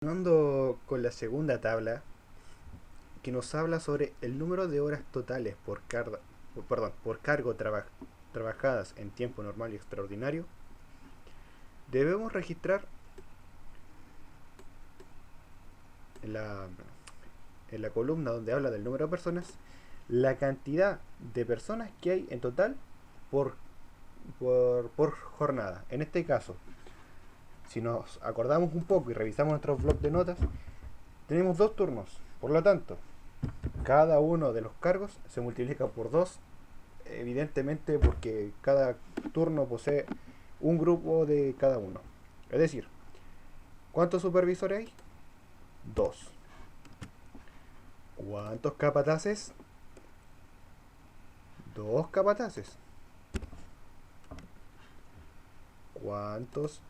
Continuando con la segunda tabla, que nos habla sobre el número de horas totales por cargo trabajadas en tiempo normal y extraordinario, debemos registrar en la columna donde habla del número de personas la cantidad de personas que hay en total por, por jornada. En este caso, si nos acordamos un poco y revisamos nuestro blog de notas, tenemos dos turnos. Por lo tanto, cada uno de los cargos se multiplica por 2, evidentemente porque cada turno posee un grupo de cada uno. Es decir, ¿cuántos supervisores hay? 2. ¿Cuántos capataces? 2 capataces. ¿Cuántos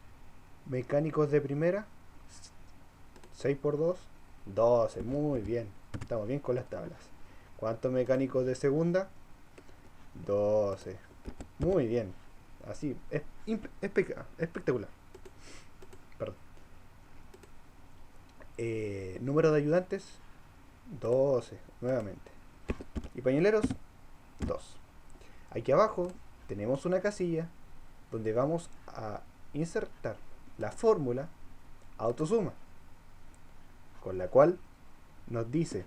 mecánicos de primera? 6 por 2, 12. Muy bien. Estamos bien con las tablas. ¿Cuántos mecánicos de segunda? 12. Muy bien. Así, es espectacular. Perdón. Número de ayudantes, 12 nuevamente. Y pañueleros, 2. Aquí abajo tenemos una casilla donde vamos a insertar la fórmula autosuma, con la cual nos dice: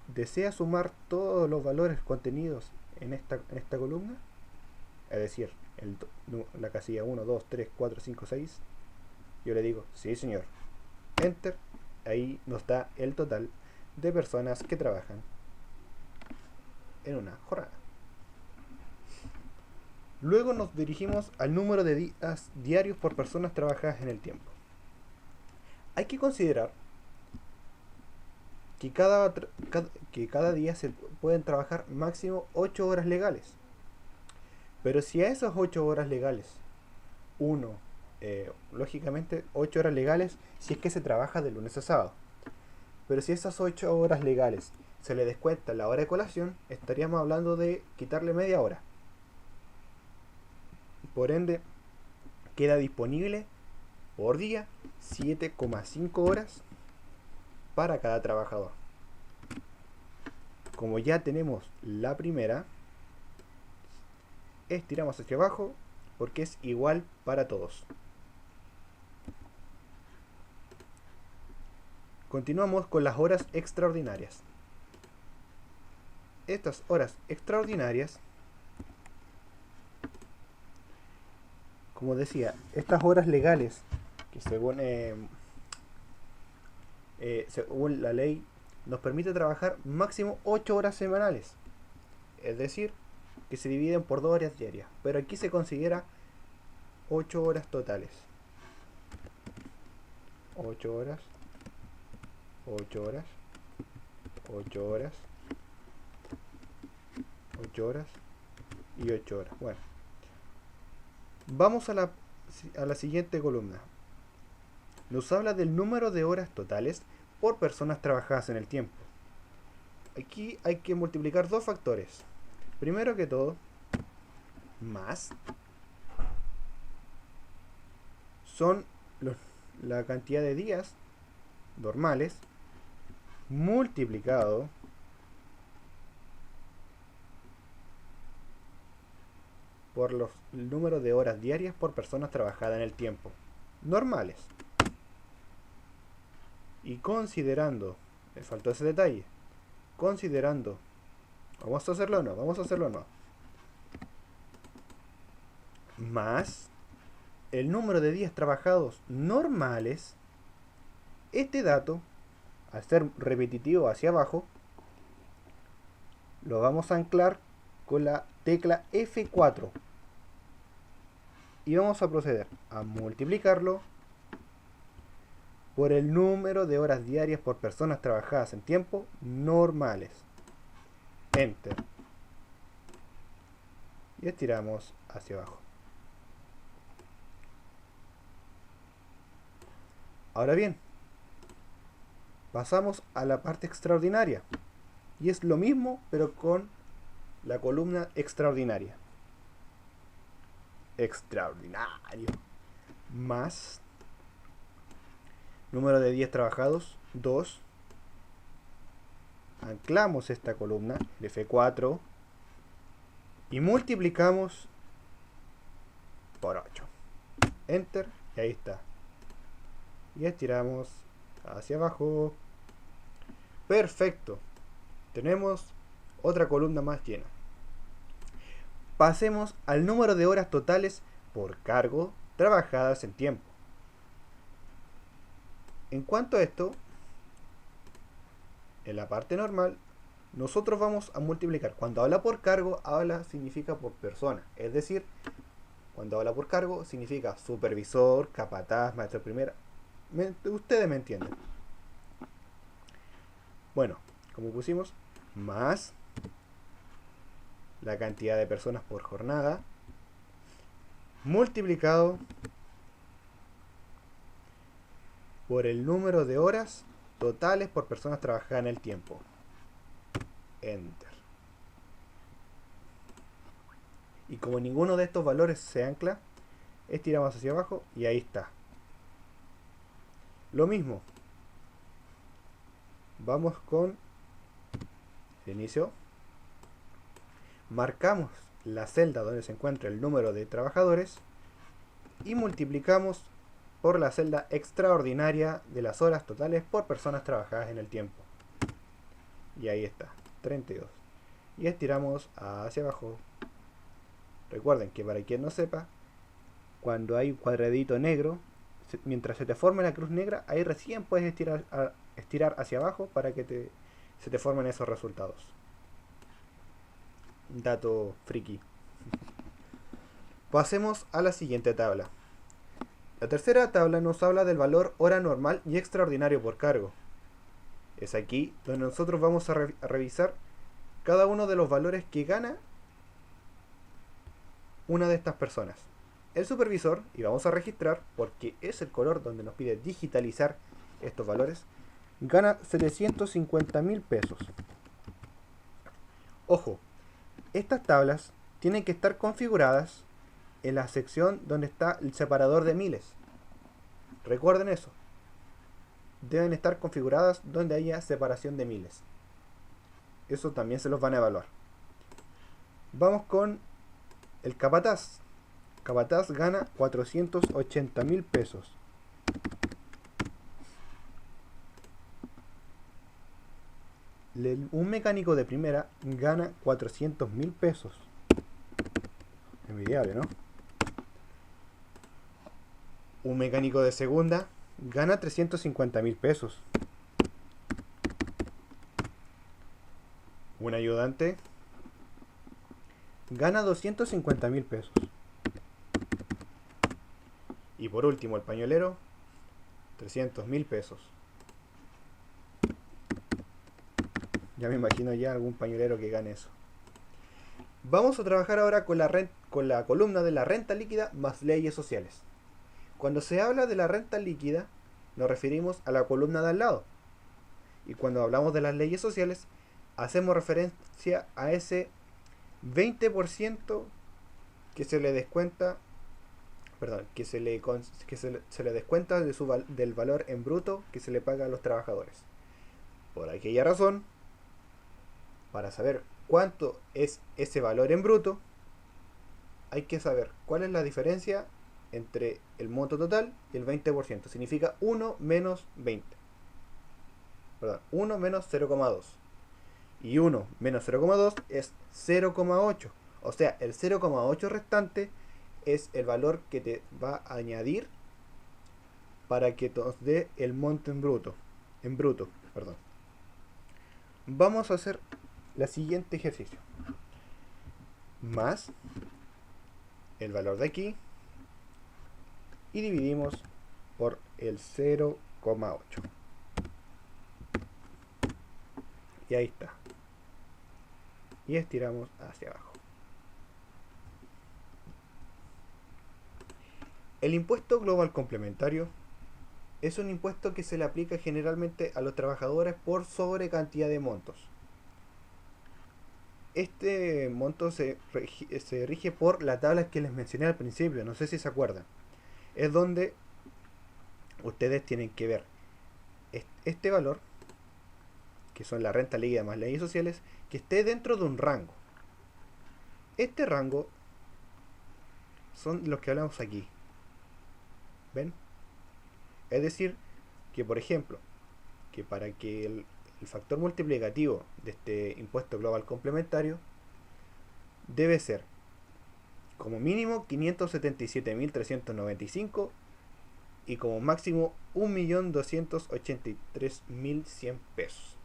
¿desea sumar todos los valores contenidos en esta columna? Es decir, la casilla 1, 2, 3, 4, 5, 6. Yo le digo, sí señor. Enter. Ahí nos da el total de personas que trabajan en una jornada. Luego nos dirigimos al número de días diarios por personas trabajadas en el tiempo. Hay que considerar que cada día se pueden trabajar máximo 8 horas legales. Pero si a esas 8 horas legales, uno, lógicamente 8 horas legales si es que se trabaja de lunes a sábado. Pero si esas 8 horas legales se le descuenta la hora de colación, estaríamos hablando de quitarle media hora. Por ende, queda disponible por día 7,5 horas para cada trabajador. Como ya tenemos la primera, estiramos hacia abajo porque es igual para todos. Continuamos con las horas extraordinarias. Estas horas extraordinarias, como decía, estas horas legales que según la ley nos permite trabajar máximo 8 horas semanales. Es decir, que se dividen por 2 horas diarias. Pero aquí se considera 8 horas totales. 8 horas, 8 horas, 8 horas, 8 horas y 8 horas. Bueno, vamos a la siguiente columna. Nos habla del número de horas totales por personas trabajadas en el tiempo. Aquí hay que multiplicar dos factores. Primero que todo, más son la cantidad de días normales multiplicado por el número de horas diarias por personas trabajadas en el tiempo normales. Y considerando, me faltó ese detalle, considerando, vamos a hacerlo o no, vamos a hacerlo o no, más el número de días trabajados normales. Este dato, al ser repetitivo hacia abajo, lo vamos a anclar con la tecla F4 y vamos a proceder a multiplicarlo por el número de horas diarias por personas trabajadas en tiempo normales. Enter. Y estiramos hacia abajo. Ahora bien, pasamos a la parte extraordinaria. Y es lo mismo, pero con la columna extraordinaria. Extraordinario. Más Número de 10 trabajados, 2. Anclamos esta columna, el F4, y multiplicamos por 8. Enter, y ahí está. Y estiramos hacia abajo. Perfecto. Tenemos otra columna más llena. Pasemos al número de horas totales por cargo trabajadas en tiempo. En cuanto a esto, en la parte normal, nosotros vamos a multiplicar. Cuando habla por cargo, habla significa por persona. Es decir, cuando habla por cargo, significa supervisor, capataz, maestro primera. Ustedes me entienden. Bueno, como pusimos, más la cantidad de personas por jornada, multiplicado por el número de horas totales por personas trabajadas en el tiempo. Enter. Y como ninguno de estos valores se ancla, estiramos hacia abajo y ahí está. Lo mismo. Vamos con el inicio. Marcamos la celda donde se encuentra el número de trabajadores y multiplicamos por la celda extraordinaria de las horas totales por personas trabajadas en el tiempo. Y ahí está, 32. Y estiramos hacia abajo. Recuerden que para quien no sepa, cuando hay un cuadradito negro, mientras se te forme la cruz negra, ahí recién puedes estirar hacia abajo para que se te formen esos resultados. Dato friki. Pasemos a la siguiente tabla. La tercera tabla nos habla del valor hora normal y extraordinario por cargo. Es aquí donde nosotros vamos a revisar cada uno de los valores que gana una de estas personas. El supervisor, y vamos a registrar porque es el color donde nos pide digitalizar estos valores, gana 750.000 pesos. Ojo, estas tablas tienen que estar configuradas en la sección donde está el separador de miles. Recuerden eso. Deben estar configuradas donde haya separación de miles. Eso también se los van a evaluar. Vamos con el capataz. Capataz gana 480.000 pesos. Un mecánico de primera gana 400.000 pesos. Envidiable, ¿no? Un mecánico de segunda gana 350.000 pesos. Un ayudante gana 250.000 pesos. Y por último, el pañolero, 300.000 pesos. Ya me imagino ya algún pañolero que gane eso. Vamos a trabajar ahora con la columna de la renta líquida más leyes sociales. Cuando se habla de la renta líquida, nos referimos a la columna de al lado. Y cuando hablamos de las leyes sociales, hacemos referencia a ese 20% que se le descuenta, que se le descuenta del valor en bruto que se le paga a los trabajadores. Por aquella razón, para saber cuánto es ese valor en bruto, hay que saber cuál es la diferencia entre el monto total y el 20%. Significa 1 menos 20. 1 menos 0,2. Y 1 menos 0,2 es 0,8. O sea, el 0,8 restante es el valor que te va a añadir para que nos dé el monto en bruto. Vamos a hacer el siguiente ejercicio. Más el valor de aquí y dividimos por el 0,8. Y ahí está. Y estiramos hacia abajo. El impuesto global complementario es un impuesto que se le aplica generalmente a los trabajadores por sobre cantidad de montos. Este monto se rige por la tabla que les mencioné al principio, no sé si se acuerdan. Es donde ustedes tienen que ver este valor, que son la renta líquida más leyes sociales, que esté dentro de un rango. Este rango son los que hablamos aquí. ¿Ven? Es decir, que por ejemplo, que para que el factor multiplicativo de este impuesto global complementario debe ser como mínimo 577.395 y como máximo 1.283.100 pesos.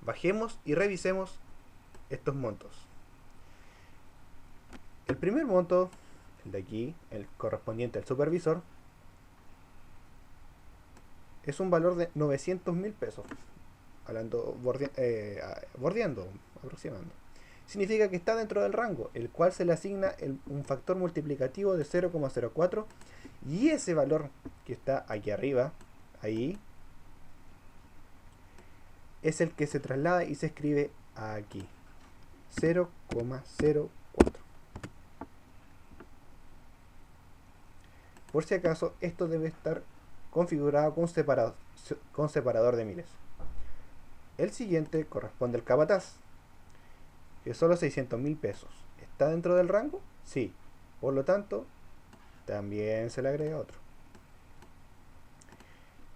Bajemos y revisemos estos montos. El primer monto, el de aquí, el correspondiente al supervisor, es un valor de 900.000 pesos, hablando, bordeando, aproximando. Significa que está dentro del rango, el cual se le asigna un factor multiplicativo de 0,04, y ese valor que está aquí arriba, ahí, es el que se traslada y se escribe aquí, 0,04. Por si acaso, esto debe estar configurado con separador de miles. El siguiente corresponde al capataz, que son los 600.000 pesos. ¿Está dentro del rango? Sí. Por lo tanto, también se le agrega otro.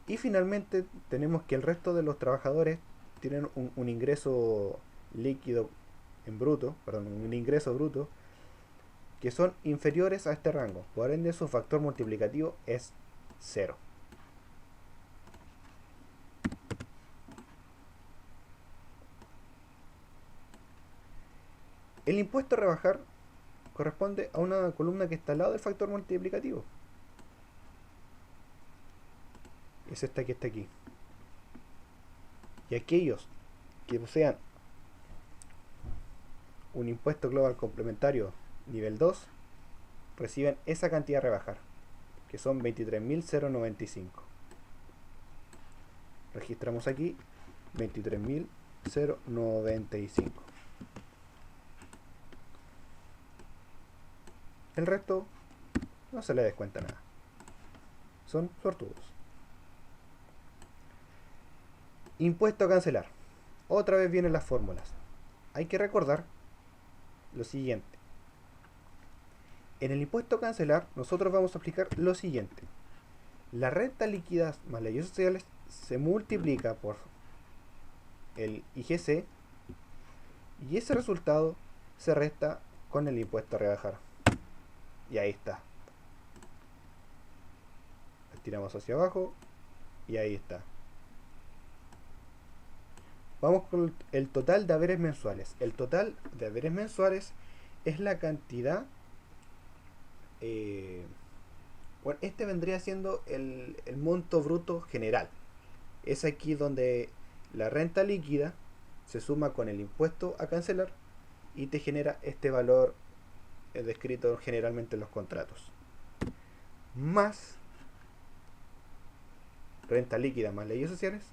Y finalmente tenemos que el resto de los trabajadores tienen un ingreso líquido en bruto, perdón, un ingreso bruto, que son inferiores a este rango. Por ende, su factor multiplicativo es 0. El impuesto a rebajar corresponde a una columna que está al lado del factor multiplicativo. Es esta que está aquí. Y aquellos que posean un impuesto global complementario nivel 2 reciben esa cantidad a rebajar, que son 23.095. Registramos aquí 23.095. El resto no se le descuenta nada. Son suertudos. Impuesto a cancelar. Otra vez vienen las fórmulas. Hay que recordar lo siguiente. En el impuesto a cancelar, nosotros vamos a aplicar lo siguiente. La renta líquida más leyes sociales se multiplica por el IGC y ese resultado se resta con el impuesto a rebajar. Y ahí está. Estiramos hacia abajo y ahí está. Vamos con el total de haberes mensuales. El total de haberes mensuales es la cantidad. Bueno, este vendría siendo el monto bruto general. Es aquí donde la renta líquida se suma con el impuesto a cancelar y te genera este valor descrito generalmente en los contratos. Más renta líquida más leyes sociales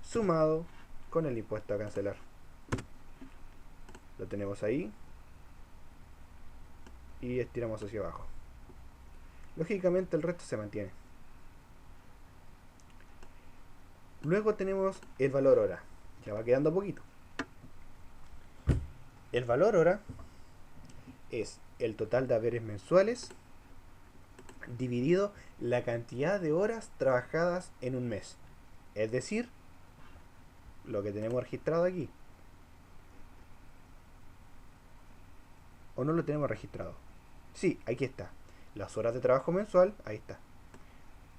sumado con el impuesto a cancelar. Lo tenemos ahí y estiramos hacia abajo. Lógicamente el resto se mantiene. Luego tenemos el valor hora. Ya va quedando poquito. El valor hora es el total de haberes mensuales dividido la cantidad de horas trabajadas en un mes. Es decir, lo que tenemos registrado aquí. ¿O no lo tenemos registrado? Sí, aquí está. Las horas de trabajo mensual, ahí está.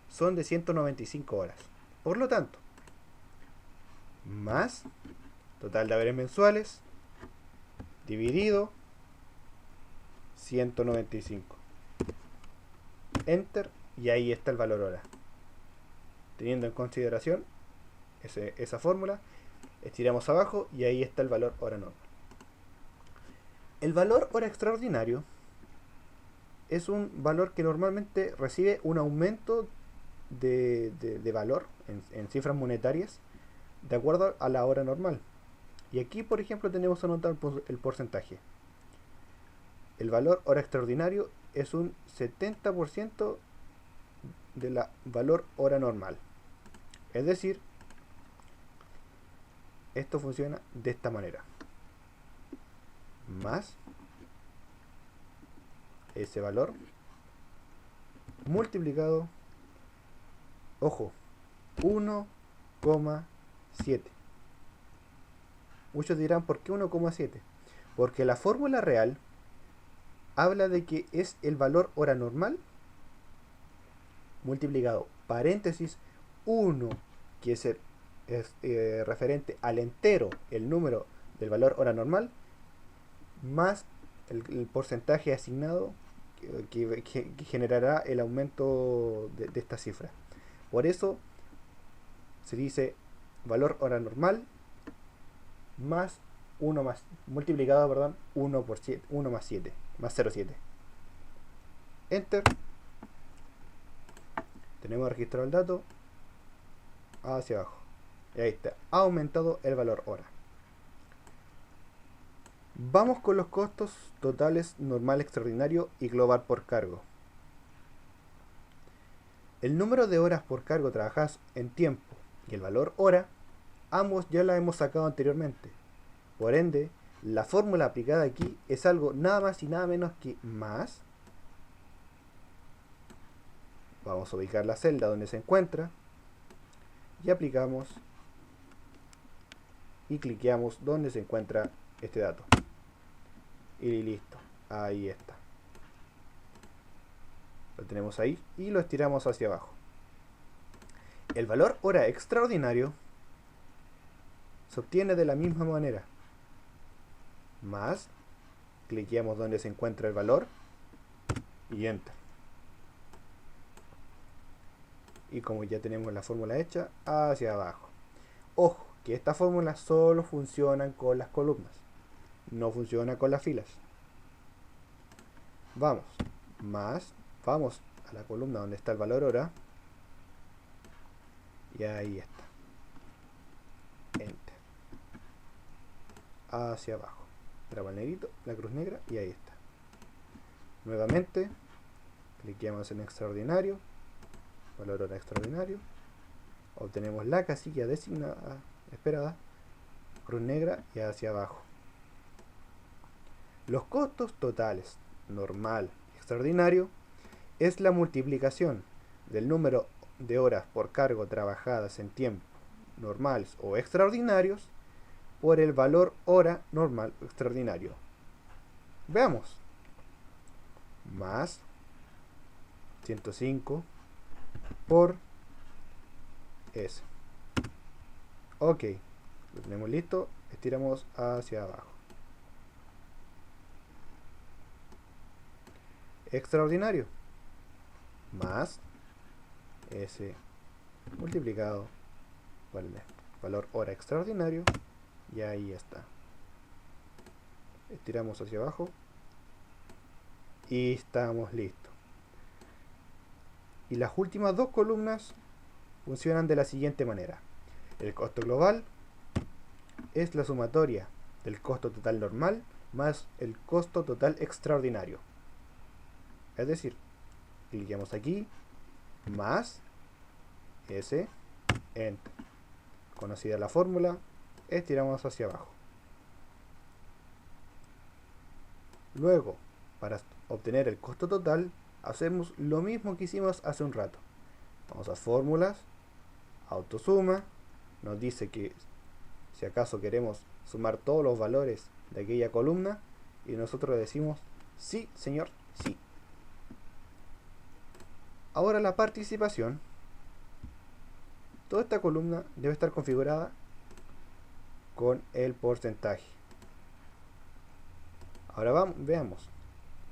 Son de 195 horas. Por lo tanto, más total de haberes mensuales dividido 195. Enter y ahí está el valor hora. Teniendo en consideración esa fórmula, estiramos abajo y ahí está el valor hora normal. El valor hora extraordinario es un valor que normalmente recibe un aumento de valor en cifras monetarias de acuerdo a la hora normal. Y aquí, por ejemplo, tenemos anotado el porcentaje. El valor hora extraordinario es un 70% de la valor hora normal. Es decir, esto funciona de esta manera. Más ese valor multiplicado, ojo, 1,7. Muchos dirán, ¿por qué 1,7? Porque la fórmula real habla de que es el valor hora normal multiplicado, paréntesis, 1, que es referente al entero, el número del valor hora normal, más el porcentaje asignado que generará el aumento de esta cifra. Por eso se dice valor hora normal más 1 más multiplicado, perdón, 1 por 7, 1 más 7, más 0,7. Enter. Tenemos registrado el dato hacia abajo. Y ahí está, ha aumentado el valor hora. Vamos con los costos totales normal, extraordinario y global por cargo. El número de horas por cargo trabajadas en tiempo y el valor hora, ambos ya la hemos sacado anteriormente. Por ende, la fórmula aplicada aquí es algo nada más y nada menos que más. Vamos a ubicar la celda donde se encuentra y aplicamos y cliqueamos donde se encuentra este dato. Y listo, ahí está. Lo tenemos ahí y lo estiramos hacia abajo. El valor hora extraordinario se obtiene de la misma manera. Más, cliqueamos donde se encuentra el valor y enter. Y como ya tenemos la fórmula hecha, hacia abajo. Ojo, que esta fórmula solo funciona con las columnas, no funciona con las filas. Vamos, más, vamos a la columna donde está el valor hora. Y ahí está. Enter. Hacia abajo. Graba el negrito, la cruz negra y ahí está. Nuevamente, cliqueamos en extraordinario, valor hora extraordinario. Obtenemos la casilla designada, esperada, cruz negra y hacia abajo. Los costos totales, normal y extraordinario, es la multiplicación del número de horas por cargo trabajadas en tiempo normales o extraordinarios por el valor hora normal o extraordinario. Veamos. Más 105 por S. Ok, lo tenemos listo. Estiramos hacia abajo. Extraordinario. Más S multiplicado por el valor hora extraordinario. Y ahí está. Estiramos hacia abajo. Y estamos listos. Y las últimas dos columnas funcionan de la siguiente manera. El costo global es la sumatoria del costo total normal más el costo total extraordinario. Es decir, cliqueamos aquí, más S, Enter. Conocida la fórmula, estiramos hacia abajo. Luego, para obtener el costo total, hacemos lo mismo que hicimos hace un rato. Vamos a fórmulas, autosuma, nos dice que si acaso queremos sumar todos los valores de aquella columna y nosotros le decimos sí, señor, sí. Ahora la participación. Toda esta columna debe estar configurada con el porcentaje. Ahora veamos.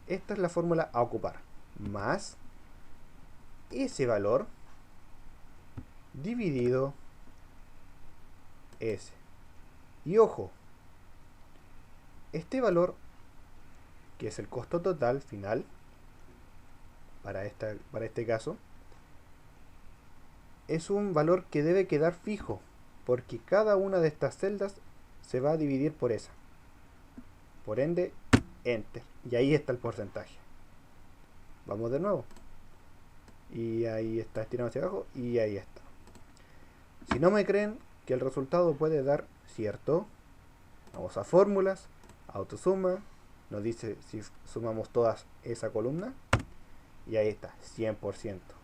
Esta es la fórmula a ocupar. Más ese valor dividido S. Y ojo, este valor, que es el costo total final, para este caso, es un valor que debe quedar fijo, porque cada una de estas celdas se va a dividir por esa. Por ende, Enter. Y ahí está el porcentaje. Vamos de nuevo. Y ahí está, estirado hacia abajo, y ahí está. Si no me creen que el resultado puede dar cierto, vamos a fórmulas, autosuma, nos dice si sumamos todas esa columna, y ahí está, 100%.